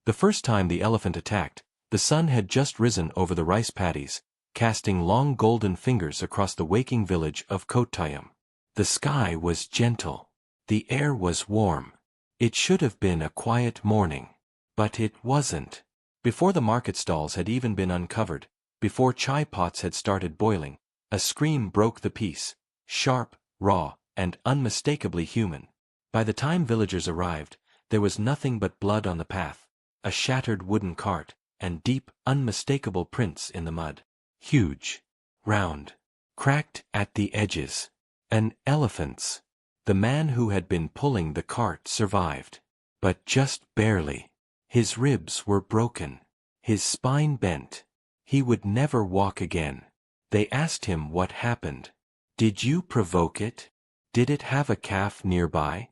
The first time the elephant attacked, the sun had just risen over the rice paddies, casting long golden fingers across the waking village of Kottayam. The sky was gentle. The air was warm. It should have been a quiet morning. But it wasn't. Before the market stalls had even been uncovered, before chai pots had started boiling, a scream broke the peace, sharp, raw, and unmistakably human. By the time villagers arrived, there was nothing but blood on the path, a shattered wooden cart, and deep, unmistakable prints in the mud. Huge, round, cracked at the edges. An elephant's. The man who had been pulling the cart survived. But just barely. His ribs were broken. His spine bent. He would never walk again. They asked him what happened. Did you provoke it? Did it have a calf nearby?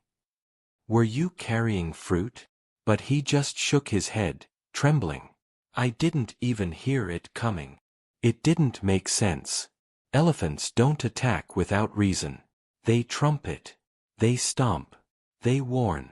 Were you carrying fruit? But he just shook his head, trembling. I didn't even hear it coming. It didn't make sense. Elephants don't attack without reason. They trumpet. They stomp. They warn.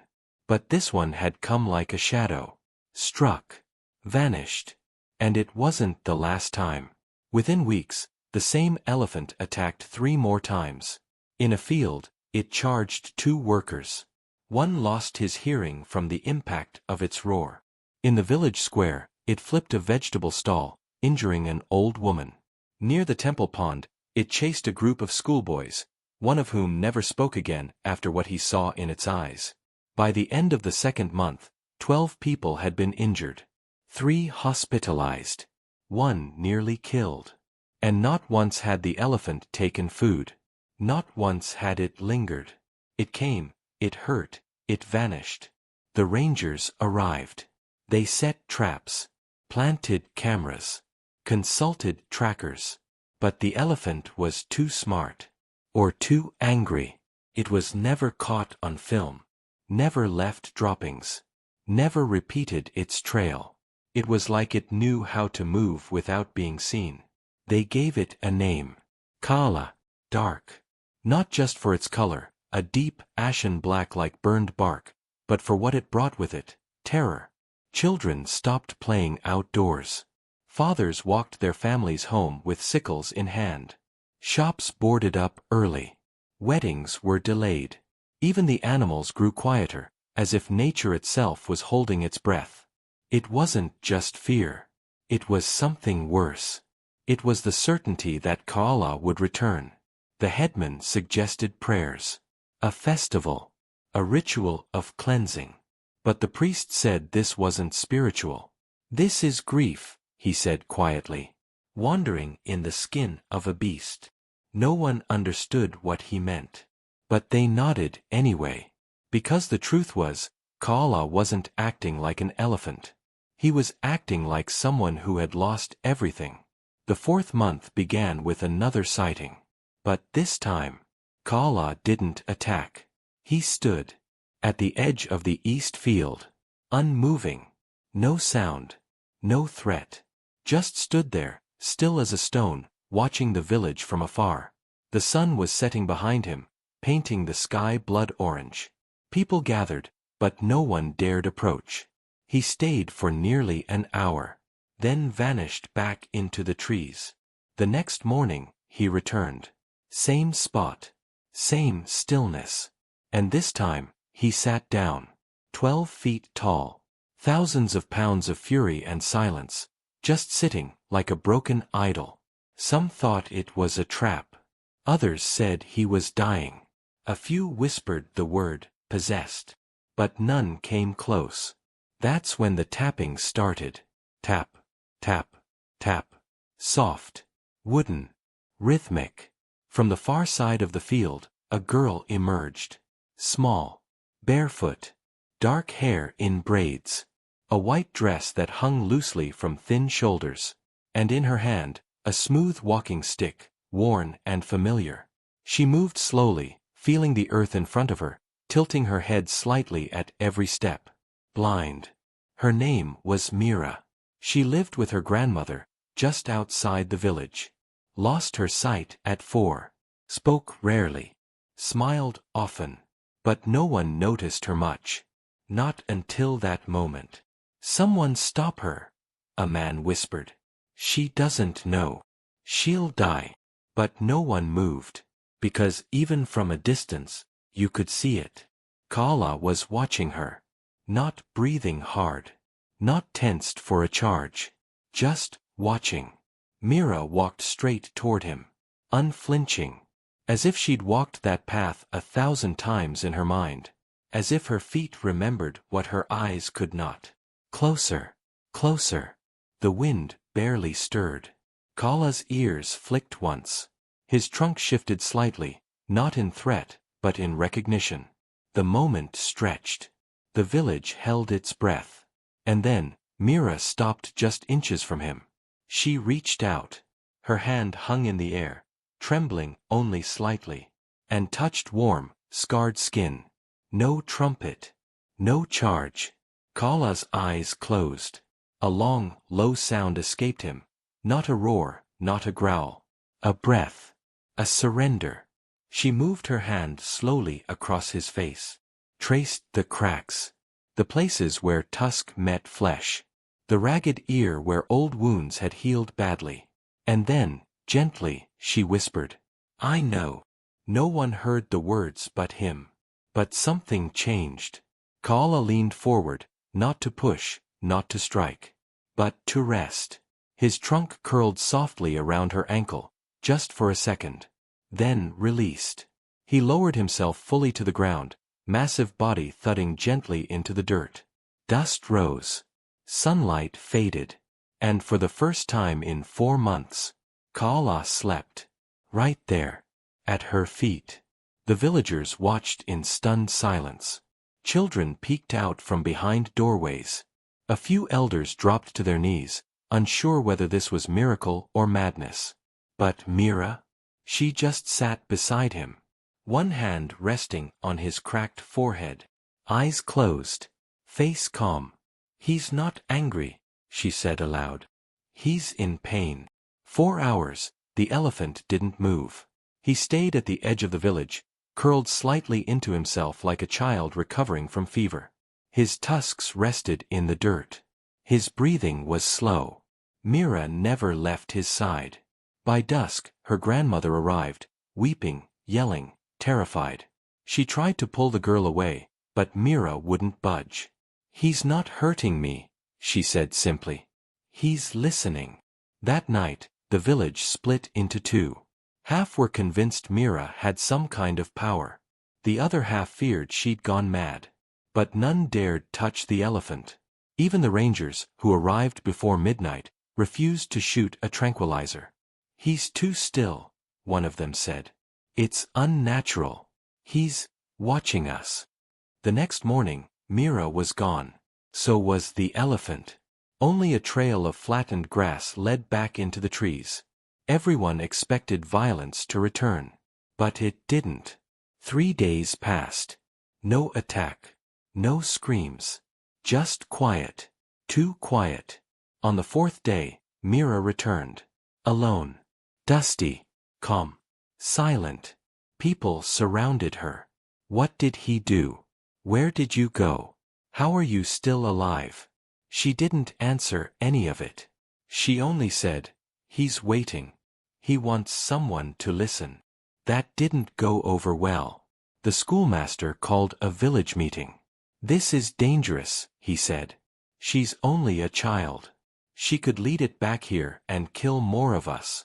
But this one had come like a shadow. Struck. Vanished. And it wasn't the last time. Within weeks, the same elephant attacked 3 more times. In a field, it charged 2 workers. One lost his hearing from the impact of its roar. In the village square, it flipped a vegetable stall, injuring an old woman. Near the temple pond, it chased a group of schoolboys, one of whom never spoke again after what he saw in its eyes. By the end of the 2nd month, 12 people had been injured. 3 hospitalized. 1 nearly killed. And not once had the elephant taken food. Not once had it lingered. It came, it hurt, it vanished. The rangers arrived. They set traps, planted cameras, consulted trackers. But the elephant was too smart. Or too angry. It was never caught on film. Never left droppings. Never repeated its trail. It was like it knew how to move without being seen. They gave it a name. Kala. Dark. Not just for its color, a deep, ashen black like burned bark, but for what it brought with it, terror. Children stopped playing outdoors. Fathers walked their families home with sickles in hand. Shops boarded up early. Weddings were delayed. Even the animals grew quieter, as if nature itself was holding its breath. It wasn't just fear. It was something worse. It was the certainty that Kaala would return. The headman suggested prayers. A festival. A ritual of cleansing. But the priest said this wasn't spiritual. This is grief, he said quietly. Wandering in the skin of a beast. No one understood what he meant. But they nodded anyway. Because the truth was, Kaala wasn't acting like an elephant. He was acting like someone who had lost everything. The 4th month began with another sighting. But this time, Kaala didn't attack. He stood at the edge of the east field, unmoving. No sound. No threat. Just stood there, still as a stone, watching the village from afar. The sun was setting behind him, painting the sky blood orange. People gathered, but no one dared approach. He stayed for nearly an hour, then vanished back into the trees. The next morning, he returned. Same spot. Same stillness. And this time, he sat down. 12 feet tall. Thousands of pounds of fury and silence, just sitting like a broken idol. Some thought it was a trap. Others said he was dying. A few whispered the word, possessed. But none came close. That's when the tapping started. Tap, tap, tap. Soft. Wooden. Rhythmic. From the far side of the field, a girl emerged. Small. Barefoot. Dark hair in braids. A white dress that hung loosely from thin shoulders. And in her hand, a smooth walking stick, worn and familiar. She moved slowly, feeling the earth in front of her, tilting her head slightly at every step. Blind. Her name was Mira. She lived with her grandmother, just outside the village. Lost her sight at 4. Spoke rarely. Smiled often. But no one noticed her much. Not until that moment. "Someone stop her," a man whispered. "She doesn't know. She'll die." But no one moved, because even from a distance, you could see it. Kala was watching her, not breathing hard, not tensed for a charge, just watching. Mira walked straight toward him, unflinching, as if she'd walked that path 1,000 times in her mind, as if her feet remembered what her eyes could not. Closer, closer. The wind barely stirred. Kala's ears flicked once. His trunk shifted slightly, not in threat, but in recognition. The moment stretched. The village held its breath. And then, Mira stopped just inches from him. She reached out. Her hand hung in the air, trembling only slightly, and touched warm, scarred skin. No trumpet. No charge. Kala's eyes closed. A long, low sound escaped him. Not a roar, not a growl. A breath. A surrender. She moved her hand slowly across his face. Traced the cracks. The places where tusk met flesh. The ragged ear where old wounds had healed badly. And then, gently, she whispered, "I know." No one heard the words but him. But something changed. Kala leaned forward, not to push, not to strike, but to rest. His trunk curled softly around her ankle, just for a second. Then released. He lowered himself fully to the ground, massive body thudding gently into the dirt. Dust rose. Sunlight faded. And for the first time in 4 months, Kala slept. Right there. At her feet. The villagers watched in stunned silence. Children peeked out from behind doorways. A few elders dropped to their knees, unsure whether this was miracle or madness. But Mira? She just sat beside him, one hand resting on his cracked forehead, eyes closed, face calm. "He's not angry," she said aloud. "He's in pain." 4 hours, the elephant didn't move. He stayed at the edge of the village, curled slightly into himself like a child recovering from fever. His tusks rested in the dirt. His breathing was slow. Mira never left his side. By dusk, her grandmother arrived, weeping, yelling, terrified. She tried to pull the girl away, but Mira wouldn't budge. "He's not hurting me," she said simply. "He's listening." That night, the village split into 2. Half were convinced Mira had some kind of power. The other half feared she'd gone mad. But none dared touch the elephant. Even the rangers, who arrived before midnight, refused to shoot a tranquilizer. "He's too still," one of them said. "It's unnatural. He's watching us." The next morning, Mira was gone. So was the elephant. Only a trail of flattened grass led back into the trees. Everyone expected violence to return. But it didn't. 3 days passed. No attack. No screams. Just quiet. Too quiet. On the 4th day, Mira returned. Alone. Dusty. Calm. Silent. People surrounded her. What did he do? Where did you go? How are you still alive? She didn't answer any of it. She only said, "He's waiting. He wants someone to listen." That didn't go over well. The schoolmaster called a village meeting. "This is dangerous," he said. "She's only a child. She could lead it back here and kill more of us."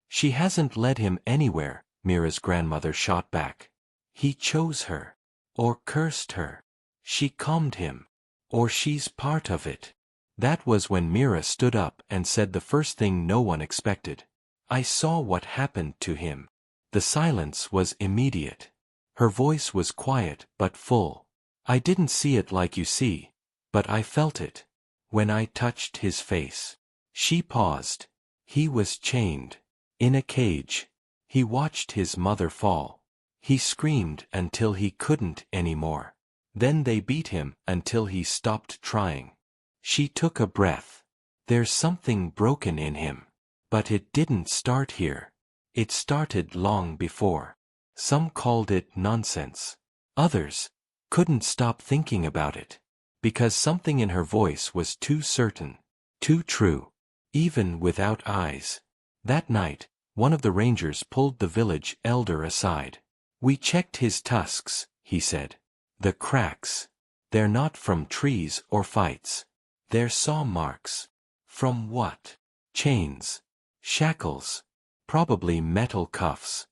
"She hasn't led him anywhere," Mira's grandmother shot back. "He chose her. Or cursed her. She calmed him. Or she's part of it." That was when Mira stood up and said the first thing no one expected. "I saw what happened to him." The silence was immediate. Her voice was quiet but full. "I didn't see it like you see, but I felt it. When I touched his face." She paused. "He was chained. In a cage. He watched his mother fall. He screamed until he couldn't anymore. Then they beat him until he stopped trying." She took a breath. "There's something broken in him. But it didn't start here. It started long before." Some called it nonsense. Others couldn't stop thinking about it. because something in her voice was too certain, too true, even without eyes. That night, one of the rangers pulled the village elder aside. "We checked his tusks," he said. "The cracks. They're not from trees or fights. They're saw marks." "From what?" "Chains. Shackles. Probably metal cuffs."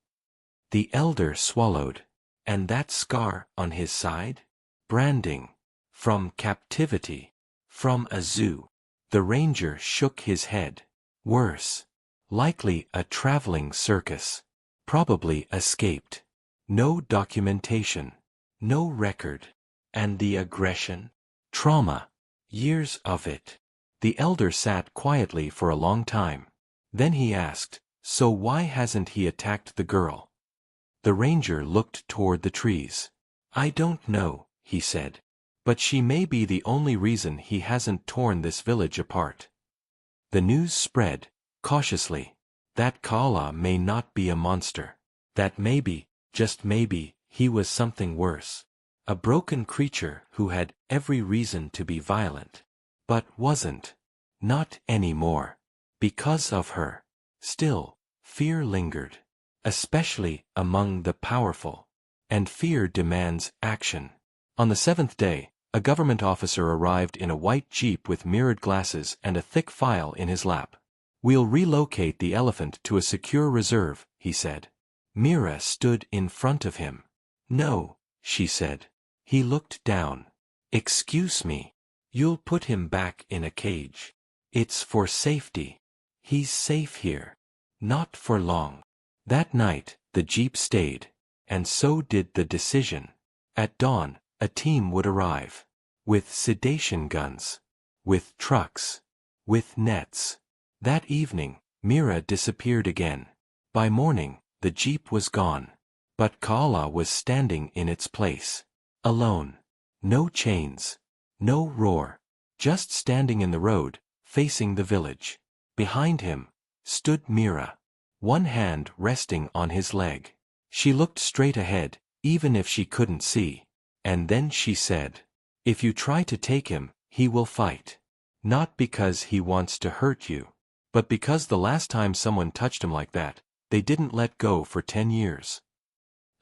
The elder swallowed. "And that scar on his side?" "Branding. From captivity. From a zoo." The ranger shook his head. "Worse. Likely a traveling circus. Probably escaped. No documentation. No record. And the aggression? Trauma. Years of it." The elder sat quietly for a long time. Then he asked, "So why hasn't he attacked the girl?" The ranger looked toward the trees. "I don't know," he said. "But she may be the only reason he hasn't torn this village apart." The news spread, cautiously, that Kala may not be a monster. That maybe, just maybe, he was something worse. A broken creature who had every reason to be violent. But wasn't. Not anymore. Because of her. Still, fear lingered. Especially among the powerful. And fear demands action. On the 7th day, a government officer arrived in a white jeep with mirrored glasses and a thick file in his lap. "We'll relocate the elephant to a secure reserve," he said. Mira stood in front of him. "No," she said. He looked down. "Excuse me. You'll put him back in a cage. It's for safety. He's safe here. Not for long." That night, the jeep stayed. And so did the decision. At dawn, a team would arrive. With sedation guns. With trucks. With nets. That evening, Mira disappeared again. By morning, the jeep was gone. But Kala was standing in its place. Alone. No chains. No roar. Just standing in the road, facing the village. Behind him stood Mira. One hand resting on his leg. She looked straight ahead, even if she couldn't see. And then she said, "If you try to take him, he will fight. Not because he wants to hurt you. But because the last time someone touched him like that, they didn't let go for 10 years.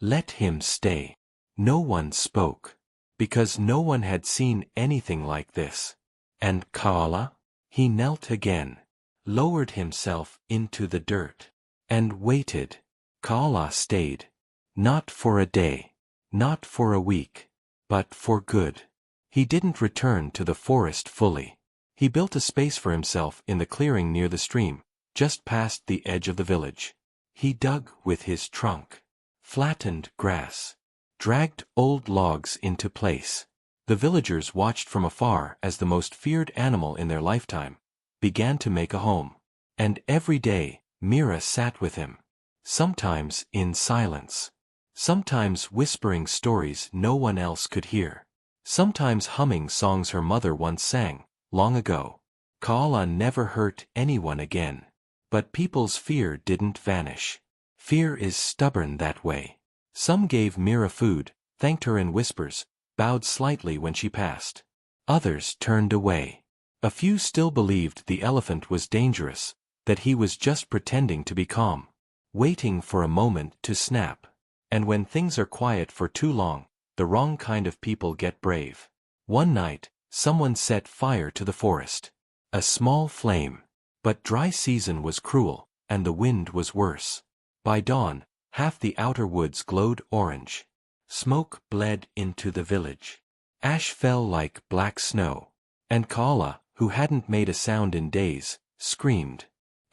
Let him stay." No one spoke. Because no one had seen anything like this. And Kala? He knelt again. Lowered himself into the dirt. And waited. Kala stayed. Not for a day. Not for a week. But for good. He didn't return to the forest fully. He built a space for himself in the clearing near the stream, just past the edge of the village. He dug with his trunk. Flattened grass. Dragged old logs into place. The villagers watched from afar as the most feared animal in their lifetime began to make a home. And every day, Mira sat with him. Sometimes in silence. Sometimes whispering stories no one else could hear. Sometimes humming songs her mother once sang, long ago. Kala never hurt anyone again. But people's fear didn't vanish. Fear is stubborn that way. Some gave Mira food, thanked her in whispers, bowed slightly when she passed. Others turned away. A few still believed the elephant was dangerous, that he was just pretending to be calm, waiting for a moment to snap. And when things are quiet for too long, the wrong kind of people get brave. One night, someone set fire to the forest. A small flame. But dry season was cruel, and the wind was worse. By dawn, half the outer woods glowed orange. Smoke bled into the village. Ash fell like black snow. And Kala, who hadn't made a sound in days, screamed.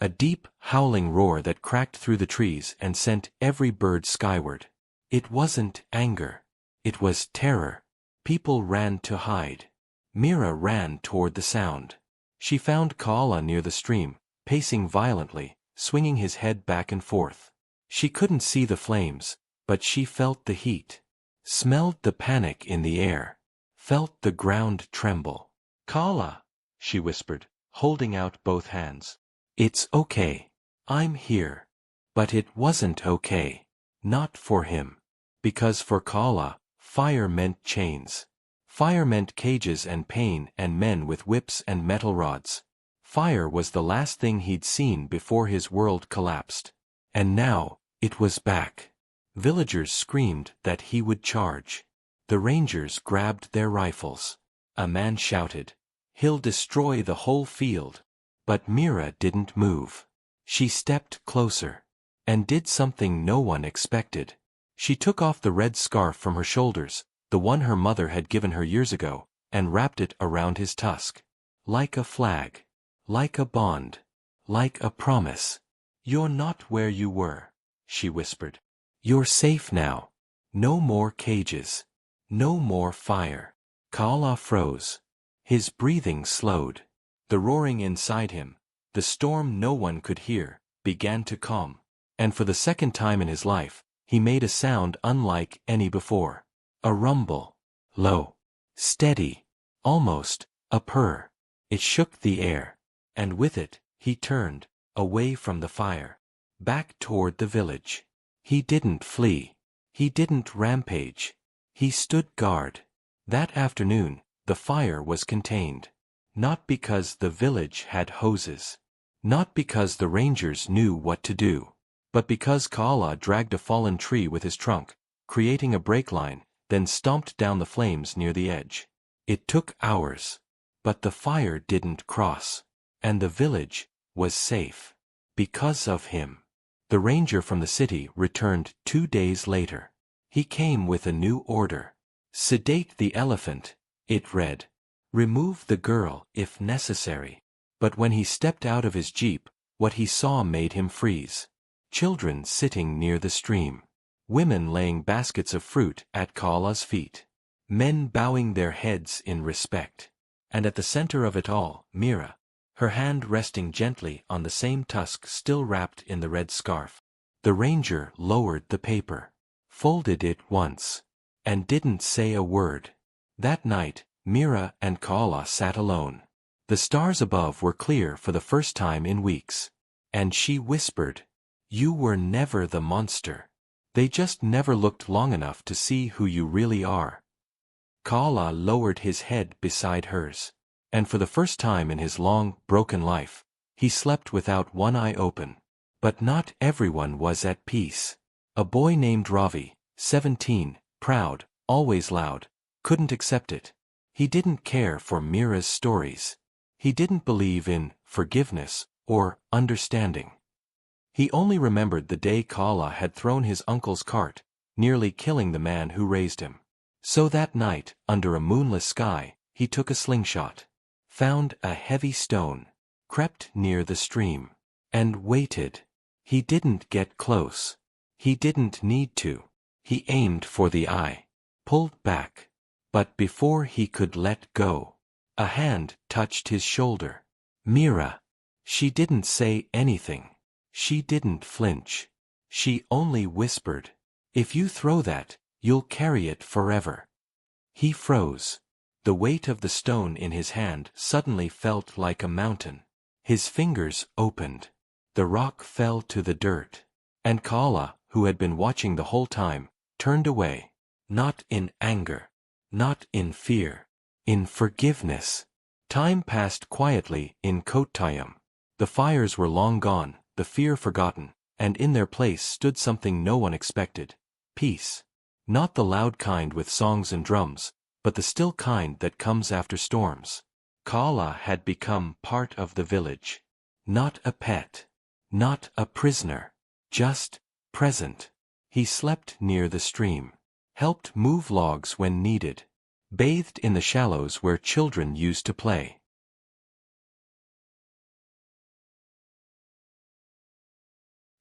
A deep, howling roar that cracked through the trees and sent every bird skyward. It wasn't anger. It was terror. People ran to hide. Mira ran toward the sound. She found Kala near the stream, pacing violently, swinging his head back and forth. She couldn't see the flames, but she felt the heat. Smelled the panic in the air. Felt the ground tremble. "Kala," she whispered, holding out both hands. "It's okay. I'm here." But it wasn't okay. Not for him. Because for Kala, fire meant chains. Fire meant cages and pain and men with whips and metal rods. Fire was the last thing he'd seen before his world collapsed. And now, it was back. Villagers screamed that he would charge. The rangers grabbed their rifles. A man shouted, "He'll destroy the whole field." But Mira didn't move. She stepped closer. And did something no one expected. She took off the red scarf from her shoulders, the one her mother had given her years ago, and wrapped it around his tusk. Like a flag. Like a bond. Like a promise. "You're not where you were," she whispered. "You're safe now. No more cages. No more fire." Kaala froze. His breathing slowed. The roaring inside him, the storm no one could hear, began to calm. And for the second time in his life, he made a sound unlike any before. A rumble. Low. Steady. Almost a purr. It shook the air. And with it, he turned, away from the fire. Back toward the village. He didn't flee. He didn't rampage. He stood guard. That afternoon, the fire was contained. Not because the village had hoses. Not because the rangers knew what to do. But because Kaala dragged a fallen tree with his trunk, creating a break line, then stomped down the flames near the edge. It took hours. But the fire didn't cross. And the village was safe. Because of him. The ranger from the city returned 2 days later. He came with a new order. "Sedate the elephant," it read. "Remove the girl if necessary." But when he stepped out of his jeep, what he saw made him freeze. Children sitting near the stream. Women laying baskets of fruit at Kaala's feet. Men bowing their heads in respect. And at the center of it all, Mira, her hand resting gently on the same tusk still wrapped in the red scarf. The ranger lowered the paper, folded it once, and didn't say a word. That night, Mira and Kaala sat alone. The stars above were clear for the first time in weeks. And she whispered, "You were never the monster. They just never looked long enough to see who you really are." Kaala lowered his head beside hers. And for the first time in his long, broken life, he slept without one eye open. But not everyone was at peace. A boy named Ravi, 17, proud, always loud, couldn't accept it. He didn't care for Mira's stories. He didn't believe in forgiveness or understanding. He only remembered the day Kaala had thrown his uncle's cart, nearly killing the man who raised him. So that night, under a moonless sky, he took a slingshot, found a heavy stone, crept near the stream, and waited. He didn't get close. He didn't need to. He aimed for the eye, pulled back. But before he could let go, a hand touched his shoulder. Mira. She didn't say anything. She didn't flinch. She only whispered, "If you throw that, you'll carry it forever." He froze. The weight of the stone in his hand suddenly felt like a mountain. His fingers opened. The rock fell to the dirt. And Kaala, who had been watching the whole time, turned away. Not in anger. Not in fear. In forgiveness. Time passed quietly in Kottayam. The fires were long gone, the fear forgotten, and in their place stood something no one expected. Peace. Not the loud kind with songs and drums, but the still kind that comes after storms. Kaala had become part of the village. Not a pet. Not a prisoner. Just present. He slept near the stream. Helped move logs when needed. Bathed in the shallows where children used to play.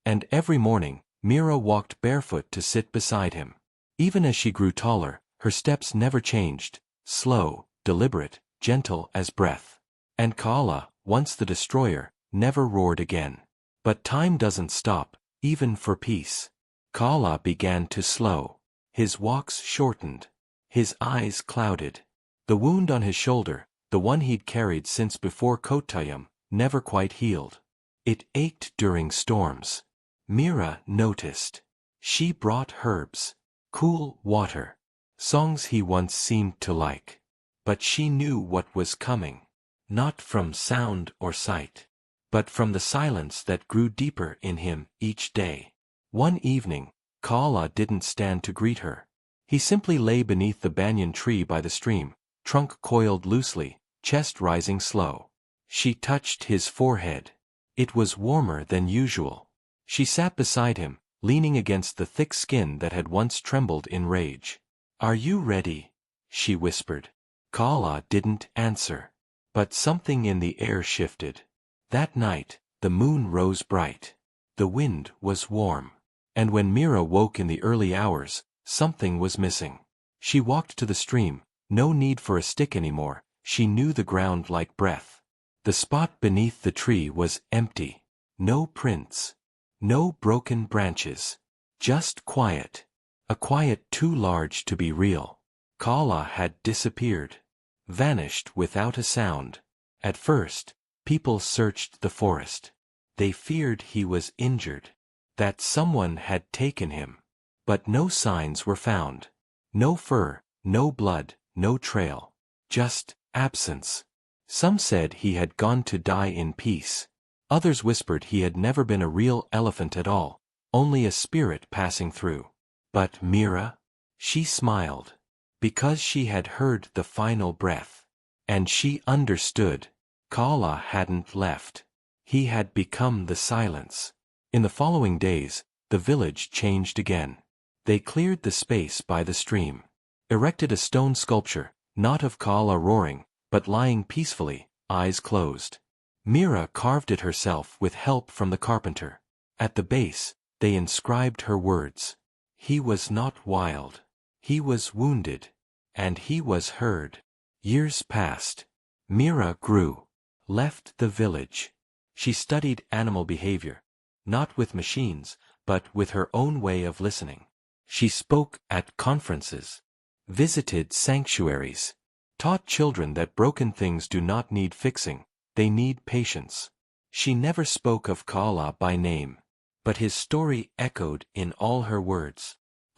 And every morning, Mira walked barefoot to sit beside him. Even as she grew taller, her steps never changed, slow, deliberate, gentle as breath. And Kaala, once the destroyer, never roared again. But time doesn't stop, even for peace. Kaala began to slow. His walks shortened. His eyes clouded. The wound on his shoulder, the one he'd carried since before Kottayam, never quite healed. It ached during storms. Mira noticed. She brought herbs, cool water, songs he once seemed to like. But she knew what was coming. Not from sound or sight, but from the silence that grew deeper in him each day. One evening, Kaala didn't stand to greet her. He simply lay beneath the banyan tree by the stream, trunk coiled loosely, chest rising slow. She touched his forehead. It was warmer than usual. She sat beside him, leaning against the thick skin that had once trembled in rage. "Are you ready?" she whispered. Kaala didn't answer. But something in the air shifted. That night, the moon rose bright. The wind was warm. And when Mira woke in the early hours, something was missing. She walked to the stream, no need for a stick anymore, she knew the ground like breath. The spot beneath the tree was empty. No prints. No broken branches. Just quiet. A quiet too large to be real. Kaala had disappeared. Vanished without a sound. At first, people searched the forest. They feared he was injured. That someone had taken him. But no signs were found. No fur, no blood, no trail. Just absence. Some said he had gone to die in peace. Others whispered he had never been a real elephant at all, only a spirit passing through. But Mira? She smiled. Because she had heard the final breath. And she understood. Kaala hadn't left. He had become the silence. In the following days, the village changed again. They cleared the space by the stream. Erected a stone sculpture, not of Kaala roaring, but lying peacefully, eyes closed. Mira carved it herself with help from the carpenter. At the base, they inscribed her words. He was not wild. He was wounded. And he was heard. Years passed. Mira grew. Left the village. She studied animal behavior. Not with machines, but with her own way of listening. She spoke at conferences. Visited sanctuaries. Taught children that broken things do not need fixing, they need patience. She never spoke of Kaala by name. But his story echoed in all her words.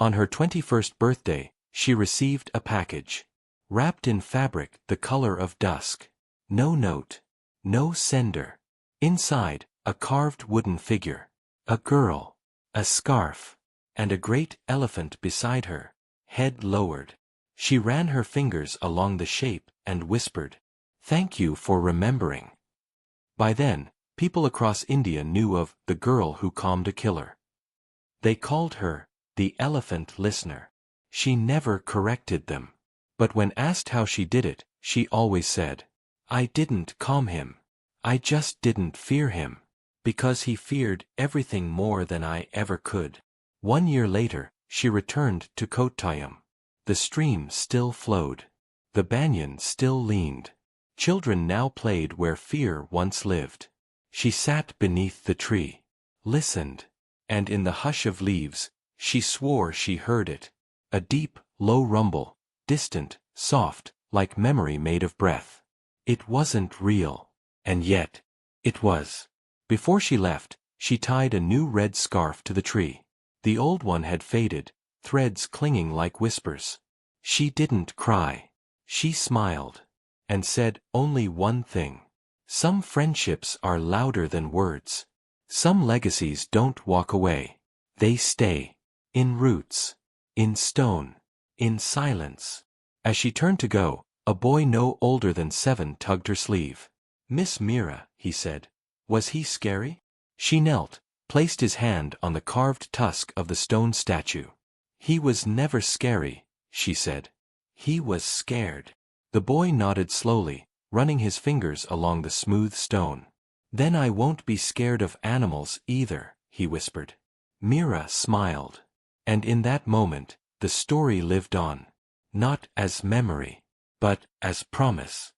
On her 21st birthday, she received a package. Wrapped in fabric the color of dusk. No note. No sender. Inside, a carved wooden figure. A girl. A scarf. And a great elephant beside her, head lowered. She ran her fingers along the shape and whispered, "Thank you for remembering." By then, people across India knew of the girl who calmed a killer. They called her the elephant listener. She never corrected them. But when asked how she did it, she always said, "I didn't calm him. I just didn't fear him. Because he feared everything more than I ever could." 1 year later, she returned to Kottayam. The stream still flowed. The banyan still leaned. Children now played where fear once lived. She sat beneath the tree. Listened. And in the hush of leaves, she swore she heard it. A deep, low rumble. Distant, soft, like memory made of breath. It wasn't real. And yet, it was. Before she left, she tied a new red scarf to the tree. The old one had faded, threads clinging like whispers. She didn't cry. She smiled. And said only one thing. Some friendships are louder than words. Some legacies don't walk away. They stay. In roots. In stone. In silence. As she turned to go, a boy no older than 7 tugged her sleeve. "Miss Mira," he said. "Was he scary?" She knelt, placed his hand on the carved tusk of the stone statue. "He was never scary," she said. "He was scared." The boy nodded slowly, running his fingers along the smooth stone. "Then I won't be scared of animals either," he whispered. Mira smiled. And in that moment, the story lived on. Not as memory, but as promise.